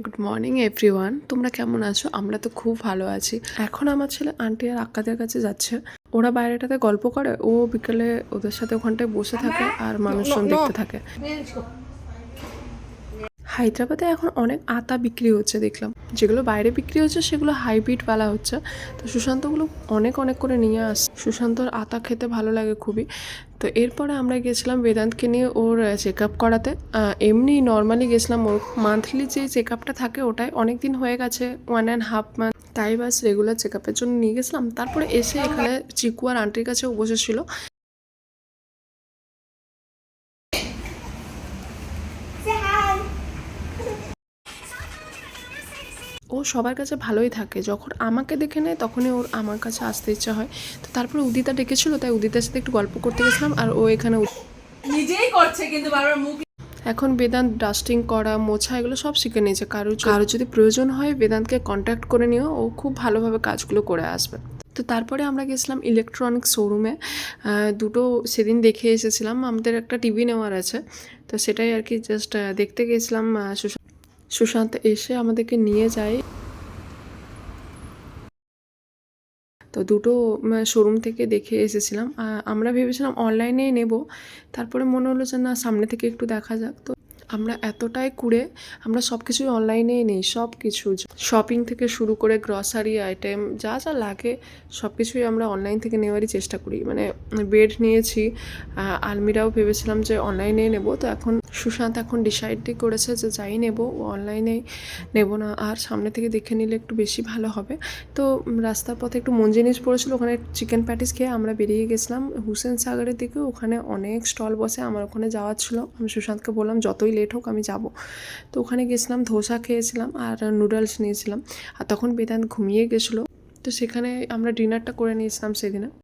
Good morning everyone, তোমরা কেমন আছো? আমরা তো খুব ভালো আছি। এখন আমার ছেলে আন্টি আর আক্কাদের কাছে যাচ্ছে। ওরা বাইরেটাতে গল্প করে, ও বিকেলে ওদের সাথে ওখানটায় বসে থাকে আর মানুষজন দেখতে থাকে। হায়দ্রাবাদে এখন অনেক আতা বিক্রি হচ্ছে দেখলাম, যেগুলো বাইরে বিক্রি হচ্ছে সেগুলো হাইব্রিডওয়ালা হচ্ছে। তো সুশান্তগুলো অনেক অনেক করে নিয়ে আসছে। সুশান্তর আতা খেতে ভালো লাগে খুবই। তো এরপরে আমরা গেছিলাম বেদান্তকে নিয়ে ওর চেক আপ করাতে। এমনি নর্মালি গেছিলাম, ওর মান্থলি যে চেক আপটা থাকে ওটাই অনেক দিন হয়ে গেছে, 1.5 মান্থ, তাই বাস রেগুলার চেক আপের জন্য নিয়ে গেছিলাম। তারপরে এসে এখানে চিকু আর আন্টির কাছেও বসেছিল। ও সবার কাছে ভালোই থাকে, যখন আমাকে দেখে নেয় তখনই ওর আমার কাছে আসতে ইচ্ছা হয়। তো তারপরে উদিতা ডেকেছিল, তাই উদিতার সাথে একটু গল্প করতে গেছিলাম। আর ও এখানে নিজেই করছে কিন্তু বারবার মুখ। এখন বেদান্ত ডাস্টিং করা, মোছা এগুলো সব শিখে নিয়েছে। কারো যদি প্রয়োজন হয় বেদান্তকে কন্ট্যাক্ট করে নিও, ও খুব ভালোভাবে কাজগুলো করে আসবে। তো তারপরে আমরা গেছিলাম ইলেকট্রনিক শোরুমে। দুটো সেদিন দেখে এসেছিলাম, আমাদের একটা টিভি নেওয়ার আছে, তো সেটাই আর কি জাস্ট দেখতে গেছিলাম। সুশান্ত এসে আমাদেরকে নিয়ে যায়। তো দুটো শোরুম থেকে দেখে এসেছিলাম। আমরা ভেবেছিলাম অনলাইনেই নেব, তারপরে মনে হলো যে না, সামনে থেকে একটু দেখা যাক। তো আমরা এতটাই কুড়ে আমরা সব কিছুই অনলাইনেই নেই। সব কিছু শপিং থেকে শুরু করে গ্রসারি আইটেম যা যা লাগে সব কিছুই আমরা অনলাইন থেকে নেওয়ারই চেষ্টা করি। মানে বেড নিয়েছি, আলমিরাও ভেবেছিলাম যে অনলাইনে নেব। তো এখন সুশান্ত এখন ডিসাইডই করেছে যে যাই নেব, ও অনলাইনে নেব না, আর সামনে থেকে দেখে নিলে একটু বেশি ভালো হবে। তো রাস্তার পথে একটু মন জিনিস পড়েছিল, ওখানে চিকেন প্যাটিস খেয়ে আমরা বেরিয়ে গেছিলাম হুসেন সাগরের দিকে। ওখানে অনেক স্টল বসে, আমার ওখানে যাওয়ার ছিল। আমি সুশান্তকে বললাম যতই লেট হোক আমি যাব। তো ওখানে গেছিলাম, ধোসা খেয়েছিলাম আর নুডলস নিয়েছিলাম। আর তখন বেদান্ত ঘুমিয়ে গেছিলো, তো সেখানে আমরা ডিনারটা করে নিয়েছিলাম সেদিনে।